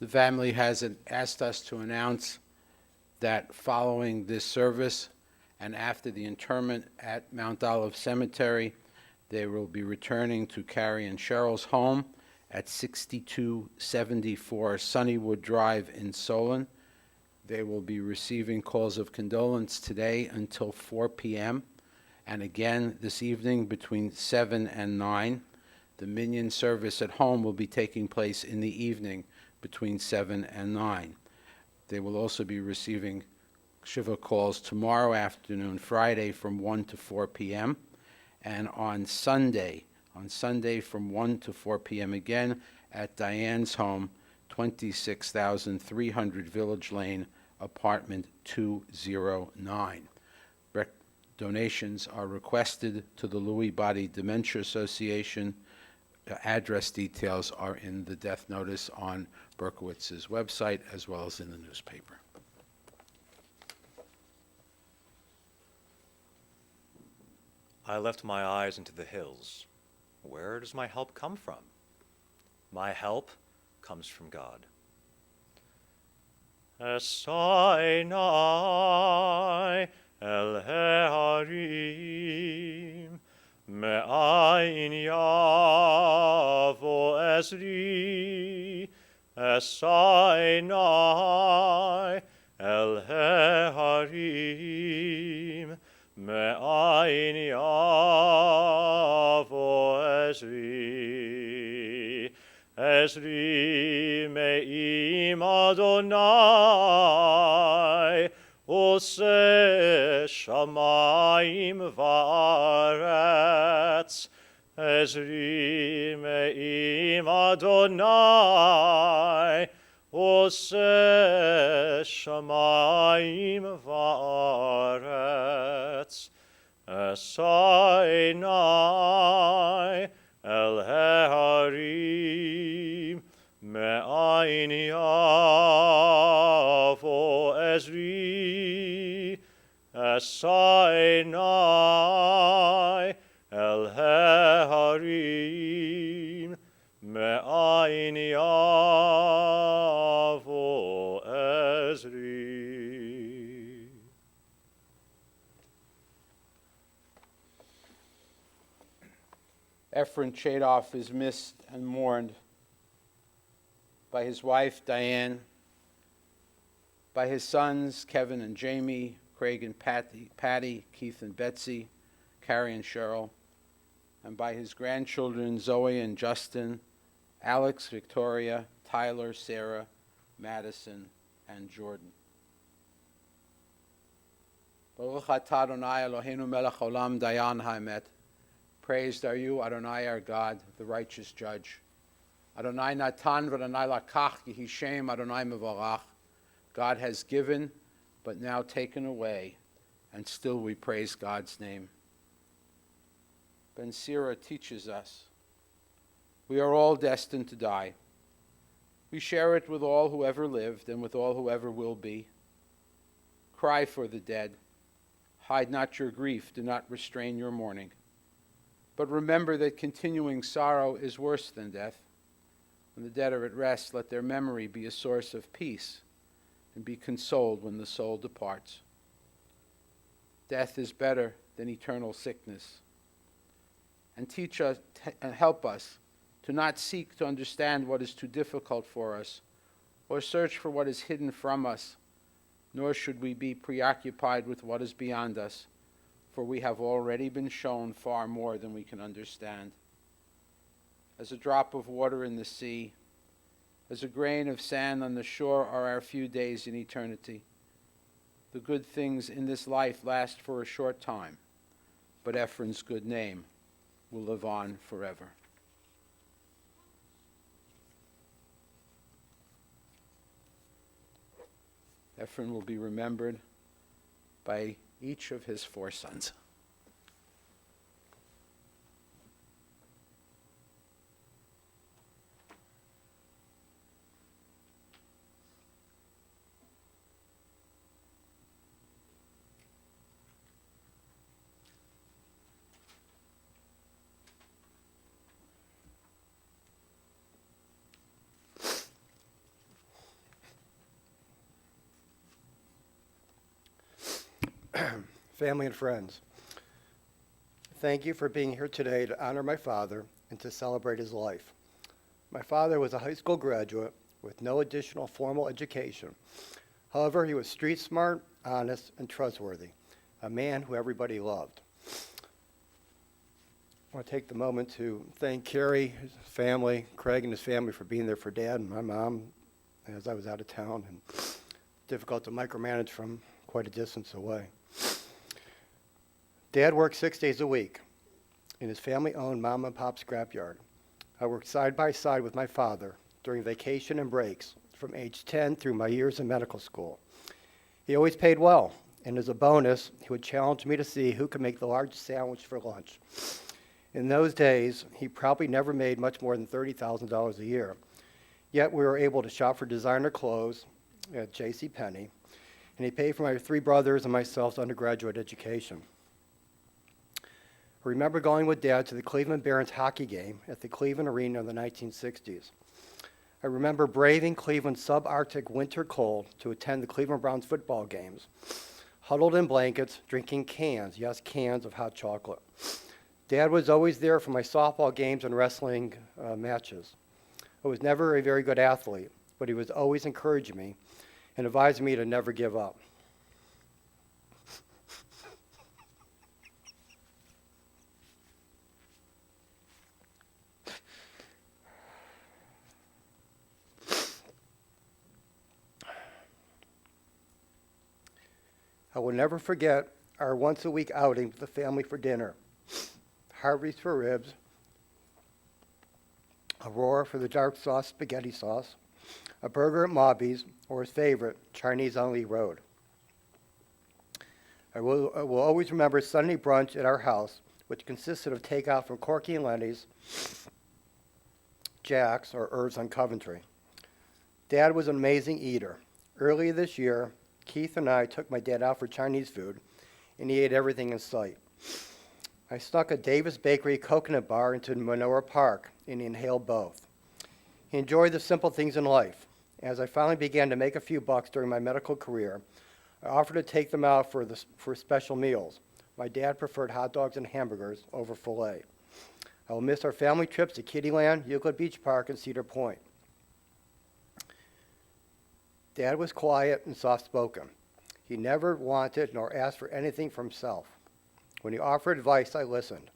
The family has asked us to announce that following this service and after the interment at Mount Olive Cemetery, they will be returning to Carrie and Cheryl's home at 6274 Sunnywood Drive in Solon. They will be receiving calls of condolence today until 4 p.m. and again this evening between 7 and 9. The minyan service at home will be taking place in the evening between 7 and 9. They will also be receiving Shiva calls tomorrow afternoon, Friday, from 1 to 4 p.m. and on Sunday from 1 to 4 p.m. again at Diane's home, 26,300 Village Lane, apartment 209. Donations are requested to the Lewy Body Dementia Association. Address details are in the death notice on Berkowitz's website as well as in the newspaper. I left my eyes into the hills. Where does my help come from? My help comes from God. Esainai el harim me'ain yavo ezri. Esainai el harim me'ain yavo ezri. Ezri me'im Adonai ose shamayim va'aretz. Ezri me'im Adonai ose shamayim va'aretz. Esainai el harim me'ain yavo ezri. Esainai el harim me'ain yavo ezri. Efron Chaitoff is missed and mourned by his wife, Diane, by his sons, Kevin and Jamie, Craig and Patty, Keith and Betsy, Carrie and Cheryl, and by his grandchildren, Zoe and Justin, Alex, Victoria, Tyler, Sarah, Madison, and Jordan. Baruch atah Adonai Eloheinu melech olam dayan ha'emet. Praised are you, Adonai our God, the righteous judge. Adonai natan v'Adonai lakach, Yehi Shem Adonai mevarach. God has given, but now taken away, and still we praise God's name. Ben Sira teaches us, we are all destined to die. We share it with all who ever lived and with all who ever will be. Cry for the dead. Hide not your grief, do not restrain your mourning. But remember that continuing sorrow is worse than death. When the dead are at rest, let their memory be a source of peace and be consoled when the soul departs. Death is better than eternal sickness. And teach us and help us to not seek to understand what is too difficult for us or search for what is hidden from us, nor should we be preoccupied with what is beyond us, for we have already been shown far more than we can understand. As a drop of water in the sea, as a grain of sand on the shore are our few days in eternity. The good things in this life last for a short time, but Efron's good name will live on forever. Efron will be remembered by each of his 4 sons. family and friends, thank you for being here today to honor my father and to celebrate his life. My father was a high school graduate with no additional formal education. However, he was street smart, honest, and trustworthy, a man who everybody loved. I want to take the moment to thank Carrie, his family, Craig and his family for being there for Dad and my mom as I was out of town and difficult to micromanage from quite a distance away. Dad worked 6 days a week in his family-owned mom and pop scrapyard. I worked side by side with my father during vacation and breaks from age 10 through my years in medical school. He always paid well, and as a bonus, he would challenge me to see who could make the largest sandwich for lunch. In those days, he probably never made much more than $30,000 a year. Yet we were able to shop for designer clothes at JCPenney, and he paid for my 3 brothers and myself's undergraduate education. I remember going with Dad to the Cleveland Barons hockey game at the Cleveland Arena in the 1960s. I remember braving Cleveland's subarctic winter cold to attend the Cleveland Browns football games, huddled in blankets, drinking cans, yes, cans of hot chocolate. Dad was always there for my softball games and wrestling matches. I was never a very good athlete, but he was always encouraging me and advising me to never give up. I will never forget our once-a-week outing with the family for dinner. Harvey's for ribs, Aurora for the dark sauce spaghetti sauce, a burger at Mobby's, or his favorite, Chinese on Lee Road. I will always remember Sunday brunch at our house, which consisted of takeout from Corky and Lenny's, Jack's, or Irv's on Coventry. Dad was an amazing eater. Earlier this year, Keith and I took my dad out for Chinese food, and he ate everything in sight. I snuck a Davis Bakery coconut bar into Menorah Park, and he inhaled both. He enjoyed the simple things in life. As I finally began to make a few bucks during my medical career, I offered to take them out for special meals. My dad preferred hot dogs and hamburgers over filet. I will miss our family trips to Kittyland, Euclid Beach Park, and Cedar Point. Dad was quiet and soft-spoken. He never wanted nor asked for anything for himself. When he offered advice, I listened.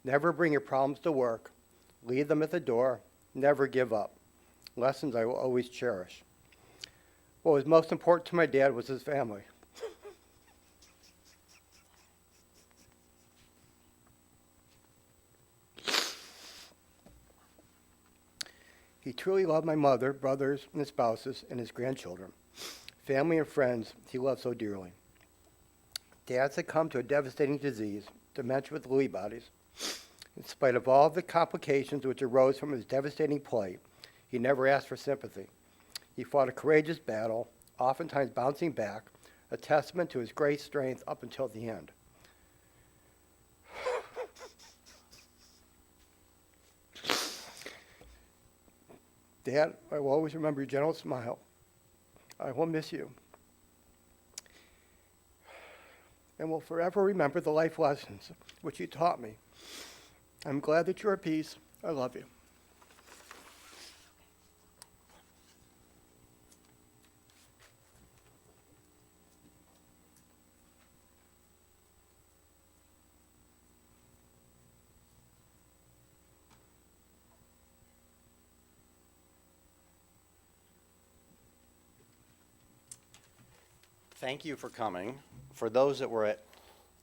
Never bring your problems to work. Leave them at the door. Never give up. Lessons I will always cherish. What was most important to my dad was his family. He truly loved my mother, brothers, and his spouses, and his grandchildren. Family and friends he loved so dearly. Dad succumbed to a devastating disease, dementia with Lewy bodies. In spite of all of the complications which arose from his devastating plight, he never asked for sympathy. He fought a courageous battle, oftentimes bouncing back, a testament to his great strength up until the end. Dad, I will always remember your gentle smile. I will miss you. And will forever remember the life lessons which you taught me. I'm glad that you're at peace. I love you. Thank you for coming. For those that were at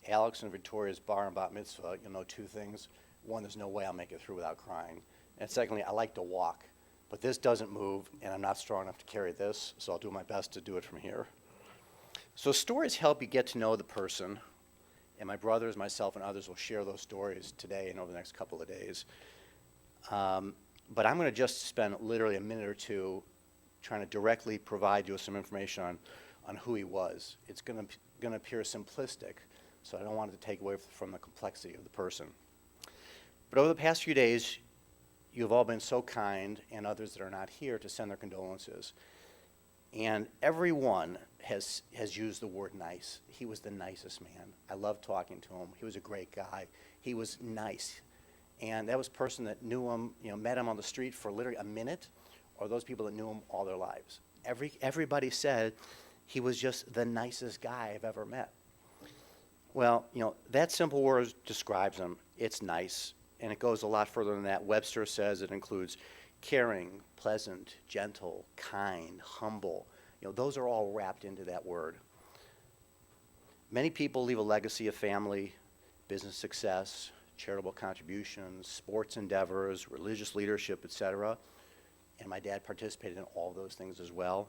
Alex and Victoria's bar and bat mitzvah, you'll know 2 things. One, there's no way I'll make it through without crying. And secondly, I like to walk. But this doesn't move, and I'm not strong enough to carry this, so I'll do my best to do it from here. So stories help you get to know the person, and my brothers, myself, and others will share those stories today and over the next couple of days. But I'm going to just spend literally a minute or two trying to directly provide you with some information on who he was. It's going to appear simplistic, so I don't want it to take away from the complexity of the person. But over the past few days, you have all been so kind, and others that are not here, to send their condolences. And everyone has used the word nice. He was the nicest man. I loved talking to him. He was a great guy. He was nice. And that was a person that knew him, met him on the street for literally a minute, or those people that knew him all their lives. Everybody said he was just the nicest guy I've ever met. Well, that simple word describes him. It's nice, and it goes a lot further than that. Webster says it includes caring, pleasant, gentle, kind, humble. Those are all wrapped into that word. Many people leave a legacy of family, business success, charitable contributions, sports endeavors, religious leadership, etc. And my dad participated in all those things as well.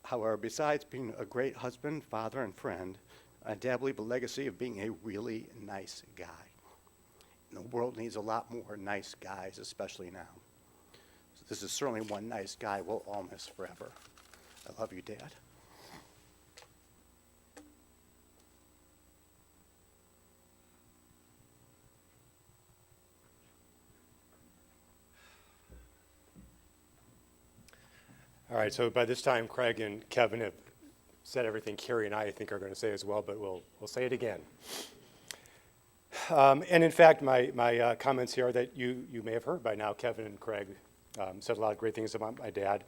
However, besides being a great husband, father, and friend, I dad leave a legacy of being a really nice guy. And the world needs a lot more nice guys, especially now. So this is certainly one nice guy we'll all miss forever. I love you, Dad. All right, so by this time, Craig and Kevin have said everything Carrie and I think are going to say as well, but we'll say it again. And in fact, my comments here that you may have heard by now, Kevin and Craig said a lot of great things about my dad,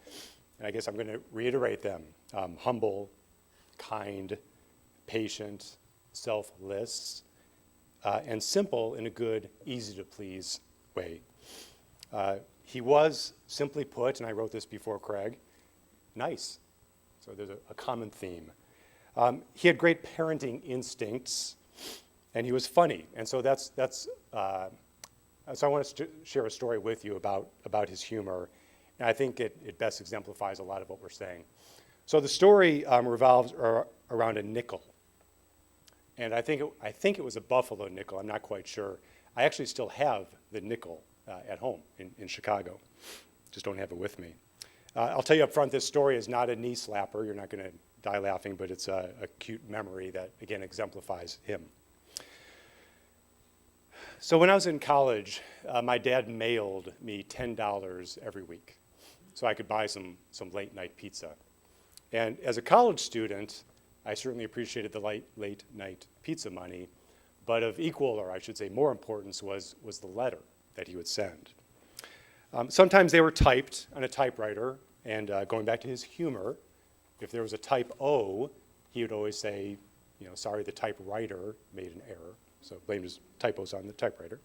and I guess I'm going to reiterate them. Humble, kind, patient, selfless, and simple in a good, easy-to-please way. He was, simply put, and I wrote this before Craig, nice. So there's a common theme. He had great parenting instincts, and he was funny. And so so I want to share a story with you about his humor, and I think it best exemplifies a lot of what we're saying. So the story revolves around a nickel, and I think it was a buffalo nickel. I'm not quite sure. I actually still have the nickel at home in Chicago. Just don't have it with me. I'll tell you up front, this story is not a knee slapper. You're not going to die laughing, but it's a cute memory that, again, exemplifies him. So when I was in college, my dad mailed me $10 every week so I could buy some late night pizza. And as a college student, I certainly appreciated the late night pizza money, but of equal, or I should say more importance, was the letter that he would send. Sometimes they were typed on a typewriter, and going back to his humor, if there was a type O, he would always say, sorry, the typewriter made an error. So blamed his typos on the typewriter.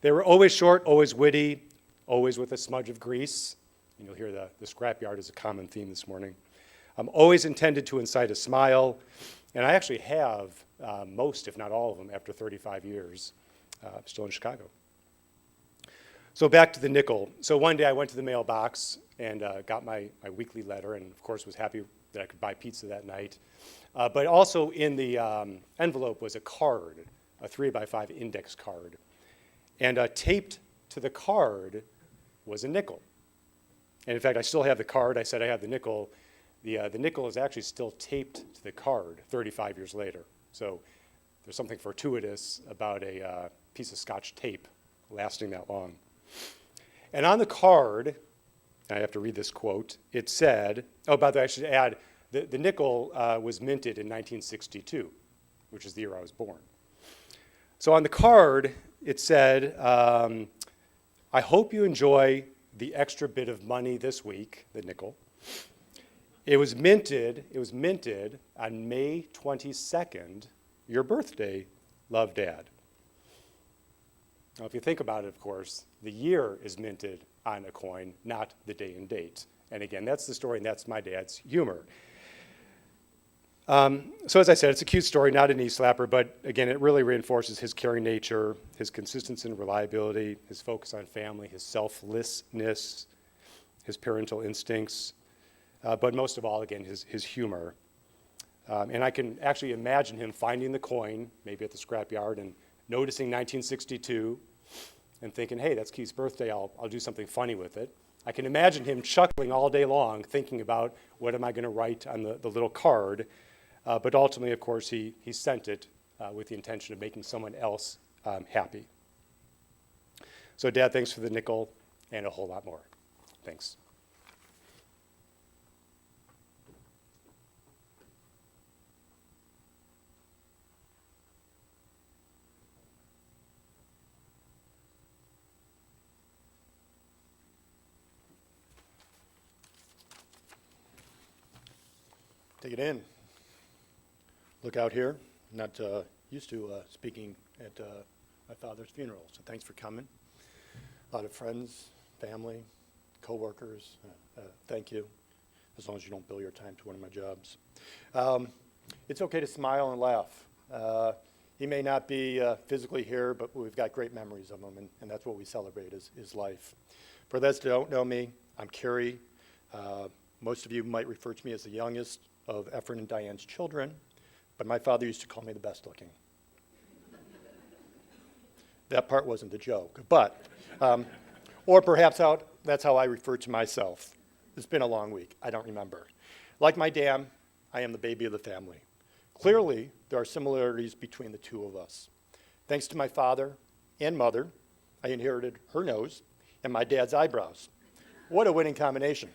They were always short, always witty, always with a smudge of grease. And you'll hear the scrapyard is a common theme this morning. Always intended to incite a smile. And I actually have most, if not all of them, after 35 years, still in Chicago. So back to the nickel. So one day I went to the mailbox and got my weekly letter, and of course was happy that I could buy pizza that night. But also in the envelope was a card, a 3x5 index card. And taped to the card was a nickel. And in fact, I still have the card. I said I have the nickel. The nickel is actually still taped to the card 35 years later. So there's something fortuitous about a piece of Scotch tape lasting that long. And on the card, I have to read this quote, it said, by the way, I should add, the nickel was minted in 1962, which is the year I was born. So on the card, it said, I hope you enjoy the extra bit of money this week, the nickel. It was minted on May 22nd, your birthday, love, Dad. Now, if you think about it, of course, the year is minted on a coin, not the day and date. And again, that's the story, and that's my dad's humor. So as I said, it's a cute story, not a knee slapper, but again, it really reinforces his caring nature, his consistency and reliability, his focus on family, his selflessness, his parental instincts, but most of all, again, his humor. And I can actually imagine him finding the coin, maybe at the scrapyard, and noticing 1962 and thinking, hey, that's Keith's birthday, I'll do something funny with it. I can imagine him chuckling all day long, thinking about what am I going to write on the little card. But ultimately, of course, he sent it with the intention of making someone else happy. So, Dad, thanks for the nickel and a whole lot more. Thanks. Take it in. Look out here. I'm not used to speaking at my father's funeral, so thanks for coming. A lot of friends, family, coworkers, thank you, as long as you don't bill your time to one of my jobs. It's okay to smile and laugh. He may not be physically here, but we've got great memories of him, and that's what we celebrate is life. For those that don't know me, I'm Kerry. Most of you might refer to me as the youngest of Efron and Diane's children, but my father used to call me the best looking. That part wasn't the joke, but, or perhaps that's how I refer to myself. It's been a long week, I don't remember. Like my dad, I am the baby of the family. Clearly, there are similarities between the two of us. Thanks to my father and mother, I inherited her nose and my dad's eyebrows. What a winning combination.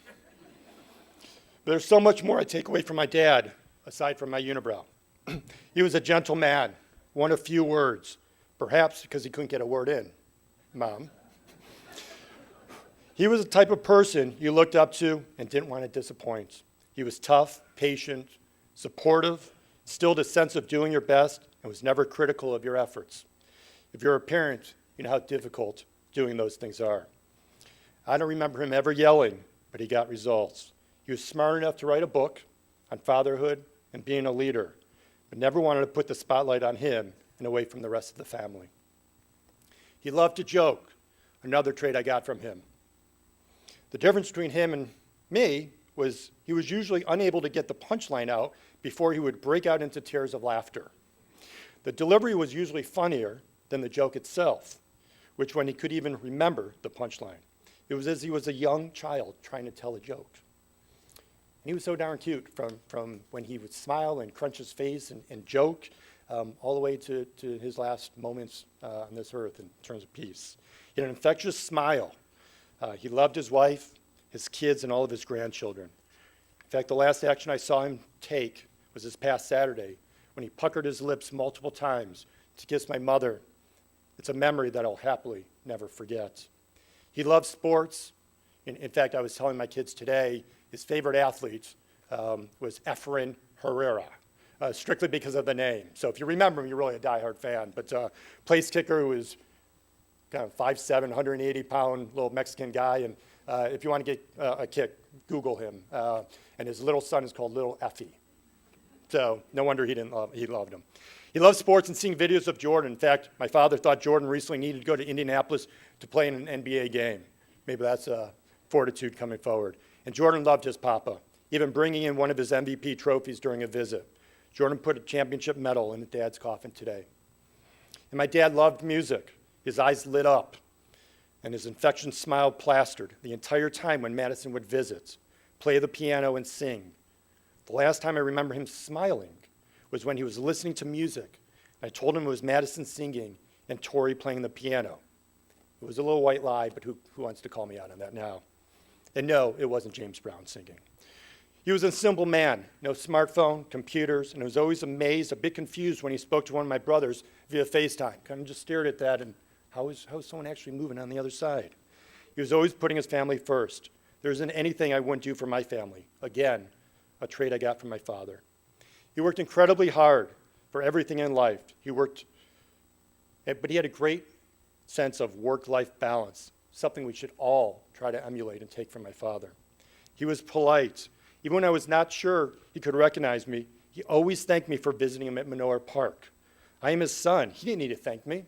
But there's so much more I take away from my dad, aside from my unibrow. He was a gentle man, one of few words, perhaps because he couldn't get a word in. Mom. He was the type of person you looked up to and didn't want to disappoint. He was tough, patient, supportive, instilled a sense of doing your best, and was never critical of your efforts. If you're a parent, you know how difficult doing those things are. I don't remember him ever yelling, but he got results. He was smart enough to write a book on fatherhood and being a leader, but never wanted to put the spotlight on him and away from the rest of the family. He loved to joke, another trait I got from him. The difference between him and me was he was usually unable to get the punchline out before he would break out into tears of laughter. The delivery was usually funnier than the joke itself, which when he could even remember the punchline. It was as he was a young child trying to tell a joke. And he was so darn cute from when he would smile and crunch his face and joke all the way to his last moments on this earth in terms of peace. He had an infectious smile. He loved his wife, his kids, and all of his grandchildren. In fact, the last action I saw him take was this past Saturday when he puckered his lips multiple times to kiss my mother. It's a memory that I'll happily never forget. He loved sports. In fact, I was telling my kids today, his favorite athlete was Efron Herrera, strictly because of the name. So if you remember him, you're really a diehard fan. But place kicker who was kind of 5'7", 180-pound little Mexican guy. And if you want to get a kick, Google him. And his little son is called Little Effie. So no wonder he loved him. He loved sports and seeing videos of Jordan. In fact, my father thought Jordan recently needed to go to Indianapolis to play in an NBA game. Maybe that's fortitude coming forward. And Jordan loved his papa, even bringing in one of his MVP trophies during a visit. Jordan put a championship medal in his dad's coffin today. And my dad loved music. His eyes lit up, and his infectious smile plastered the entire time when Madison would visit, play the piano, and sing. The last time I remember him smiling was when he was listening to music. I told him it was Madison singing and Tori playing the piano. It was a little white lie, but who wants to call me out on that now? And no, it wasn't James Brown singing. He was a simple man, no smartphone, computers, and I was always amazed, a bit confused when he spoke to one of my brothers via FaceTime. Kind of just stared at that and how is someone actually moving on the other side? He was always putting his family first. There isn't anything I wouldn't do for my family. Again, a trait I got from my father. He worked incredibly hard for everything in life. But he had a great sense of work-life balance, something we should all try to emulate and take from my father. He was polite. Even when I was not sure he could recognize me, he always thanked me for visiting him at Manoa Park. I am his son. He didn't need to thank me.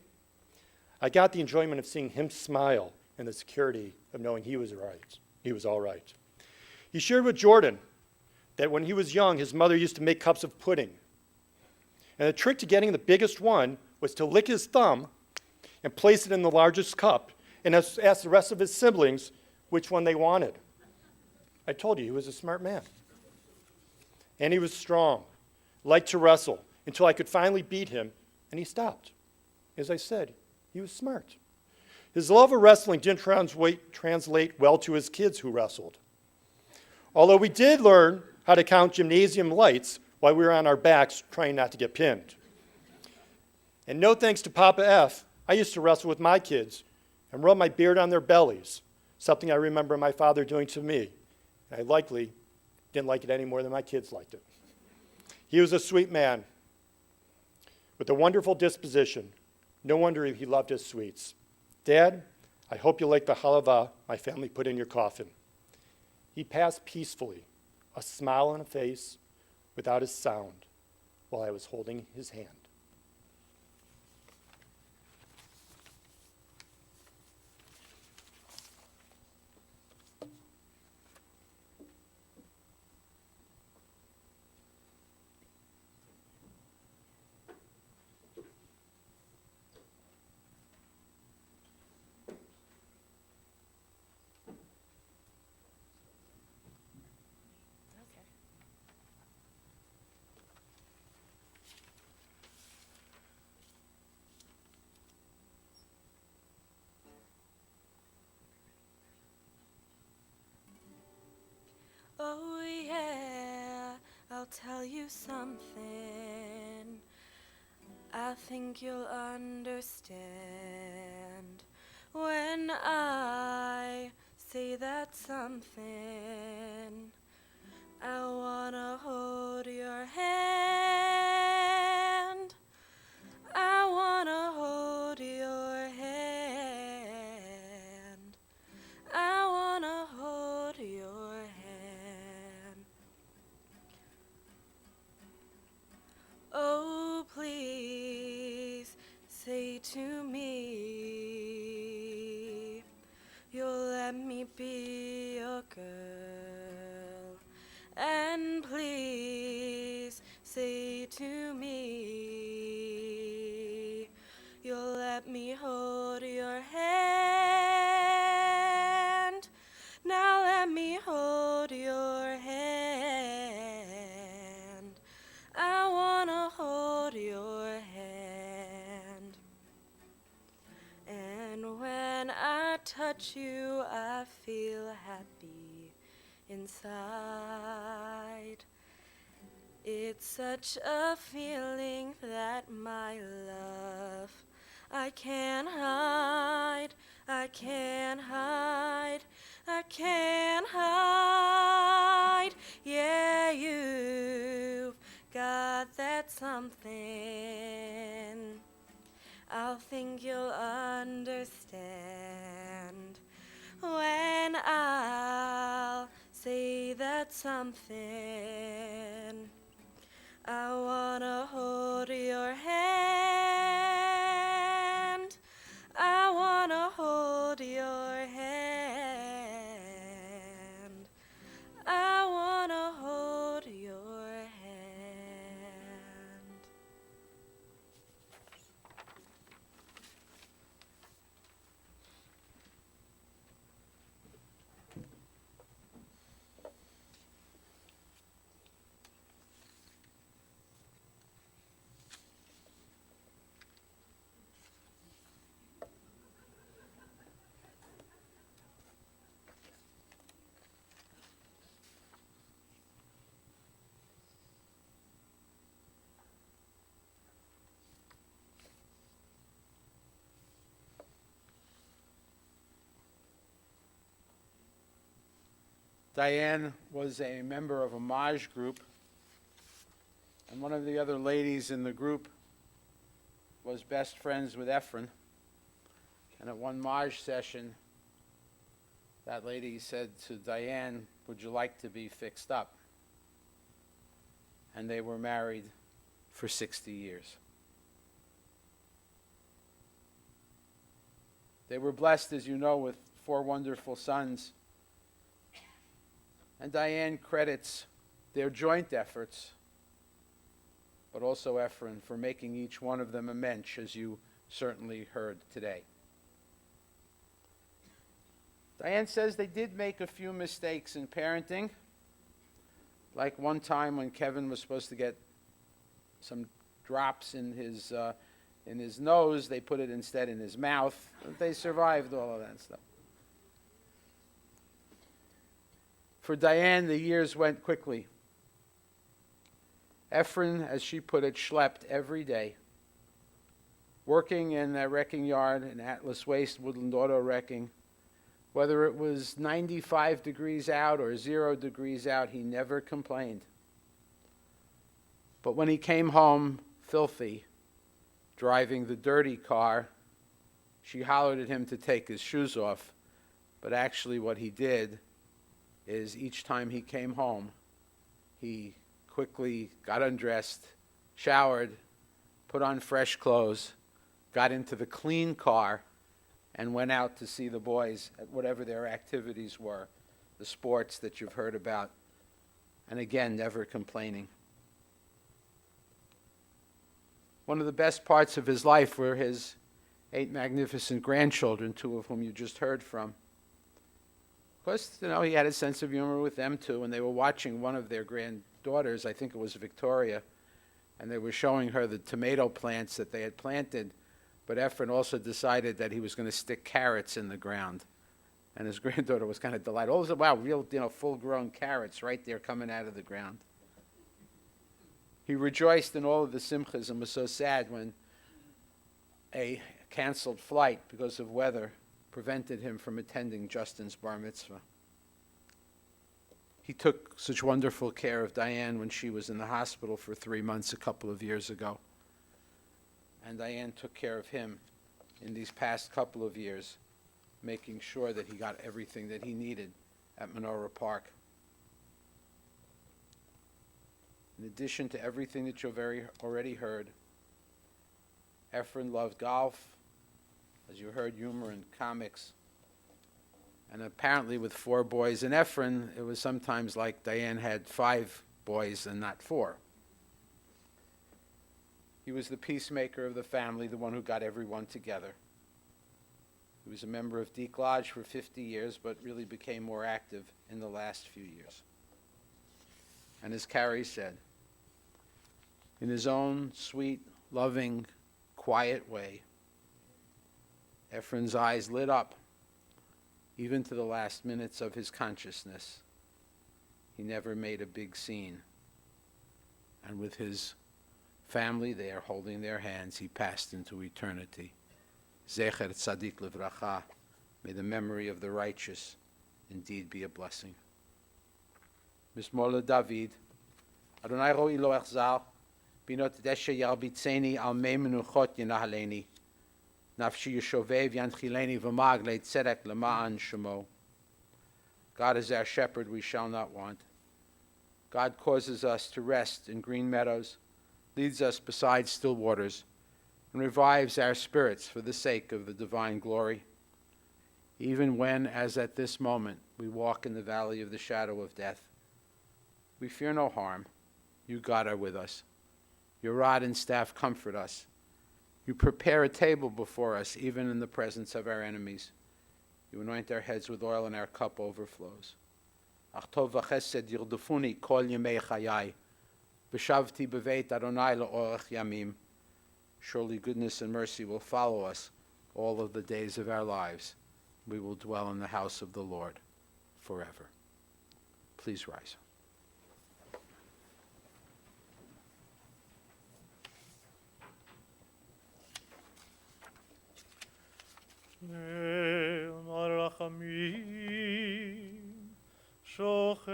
I got the enjoyment of seeing him smile and the security of knowing he was right. He was all right. He shared with Jordan that when he was young, his mother used to make cups of pudding. And the trick to getting the biggest one was to lick his thumb and place it in the largest cup and ask the rest of his siblings which one they wanted. I told you, he was a smart man. And he was strong, liked to wrestle, until I could finally beat him, and he stopped. As I said, he was smart. His love of wrestling didn't translate well to his kids who wrestled. Although we did learn how to count gymnasium lights while we were on our backs trying not to get pinned. And no thanks to Papa F, I used to wrestle with my kids and rub my beard on their bellies, something I remember my father doing to me. I likely didn't like it any more than my kids liked it. He was a sweet man with a wonderful disposition. No wonder he loved his sweets. Dad, I hope you like the halava my family put in your coffin. He passed peacefully, a smile on his face, without a sound, while I was holding his hand. Oh yeah, I'll tell you something. I think you'll understand when I say that something. I wanna hold your hand. I wanna hold your hand. I wanna hold your hand. Oh, please say to me, you'll let me be your girl. And please say to me, you'll let me hold your hand. Now let me hold your hand. I wanna hold your hand. And when I touch you, I feel happy inside. It's such a feeling that my love I can't hide, I can't hide, I can't hide. Yeah, you've got that something. I'll think you'll understand when I'll say that something. I wanna hold your hand. I wanna hold your hand. I wanna hold your hand. Diane was a member of a Maj group, and one of the other ladies in the group was best friends with Efron. And at one Maj session, that lady said to Diane, "Would you like to be fixed up?" And they were married for 60 years. They were blessed, as you know, with 4 wonderful sons. And Diane credits their joint efforts, but also Efron, for making each one of them a mensch, as you certainly heard today. Diane says they did make a few mistakes in parenting, like one time when Kevin was supposed to get some drops in his nose, they put it instead in his mouth. They survived all of that stuff. For Diane, the years went quickly. Efron, as she put it, schlepped every day, working in a wrecking yard in Atlas Waste, Woodland Auto Wrecking. Whether it was 95 degrees out or 0 degrees out, he never complained. But when he came home filthy, driving the dirty car, she hollered at him to take his shoes off. But actually what he did is each time he came home, he quickly got undressed, showered, put on fresh clothes, got into the clean car, and went out to see the boys at whatever their activities were, the sports that you've heard about, and again, never complaining. One of the best parts of his life were his 8 magnificent grandchildren, 2 of whom you just heard from. Of course, he had a sense of humor with them too, and they were watching one of their granddaughters, I think it was Victoria, and they were showing her the tomato plants that they had planted, but Efron also decided that he was going to stick carrots in the ground. And his granddaughter was kind of delighted. Oh, wow, real, full-grown carrots right there coming out of the ground. He rejoiced in all of the simchas and was so sad when a canceled flight because of weather prevented him from attending Justin's bar mitzvah. He took such wonderful care of Diane when she was in the hospital for 3 months a couple of years ago. And Diane took care of him in these past couple of years, making sure that he got everything that he needed at Menorah Park. In addition to everything that you've already heard, Efron loved golf, as you heard, humor and comics. And apparently with 4 boys in Efron, it was sometimes like Diane had 5 boys and not 4. He was the peacemaker of the family, the one who got everyone together. He was a member of Deke Lodge for 50 years, but really became more active in the last few years. And as Carrie said, in his own sweet, loving, quiet way, Efron's eyes lit up, even to the last minutes of his consciousness. He never made a big scene. And with his family there holding their hands, he passed into eternity. Zecher Tzadik Livracha. May the memory of the righteous indeed be a blessing. Mismola David. Adonai ro'i lo echzal. Binot deshe yarbitzeni al mei menuchot yenahaleni. Nafshi yeshovev yanchileni v'mag leitzedek lema'an shemo. God is our shepherd, we shall not want. God causes us to rest in green meadows, leads us beside still waters, and revives our spirits for the sake of the divine glory. Even when, as at this moment, we walk in the valley of the shadow of death, we fear no harm. You, God, are with us. Your rod and staff comfort us. You prepare a table before us, even in the presence of our enemies. You anoint our heads with oil, and our cup overflows. Ach tov v'chesed yirdufuni kol yemei chayai. V'shavti b'veit Adonai la'orech yamim. Surely goodness and mercy will follow us all of the days of our lives. We will dwell in the house of the Lord forever. Please rise. שוכן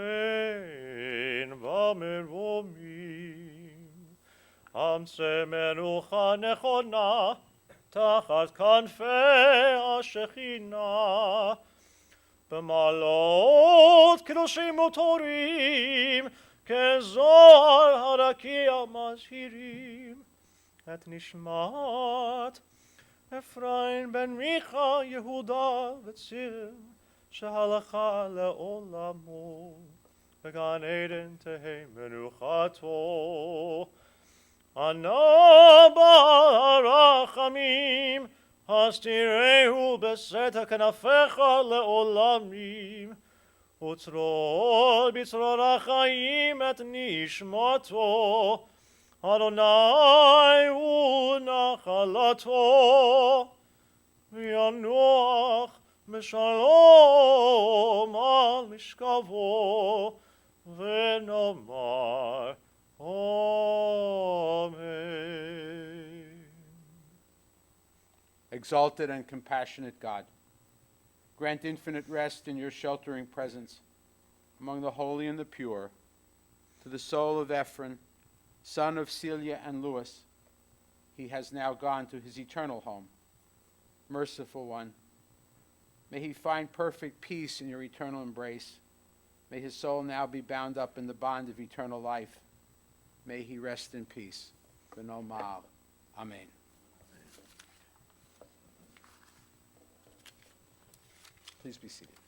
במרומים, עמסי מנוחה נכונה, תחת כנפי השכינה, במעלות קדושים וטהורים, כזוהר הרקיע מזהירים, את נשמת אפרים בן מיכה יהודה וציר, שהלכה לעולמו, בגן עדן תהא מנוחתו. ענה בעל הרחמים, הסתירהו בסתר כנפיך לעולמים, וצרור בצרור החיים את נשמתו, אדוני הוא נחלתו, וינוח משלום על משכבו, ונאמר Amen. Exalted and compassionate God, grant infinite rest in your sheltering presence among the holy and the pure, to the soul of Efron, son of Celia and Louis. He has now gone to his eternal home. Merciful One, may he find perfect peace in your eternal embrace. May his soul now be bound up in the bond of eternal life. May he rest in peace. V'nomar. Amen. Please be seated.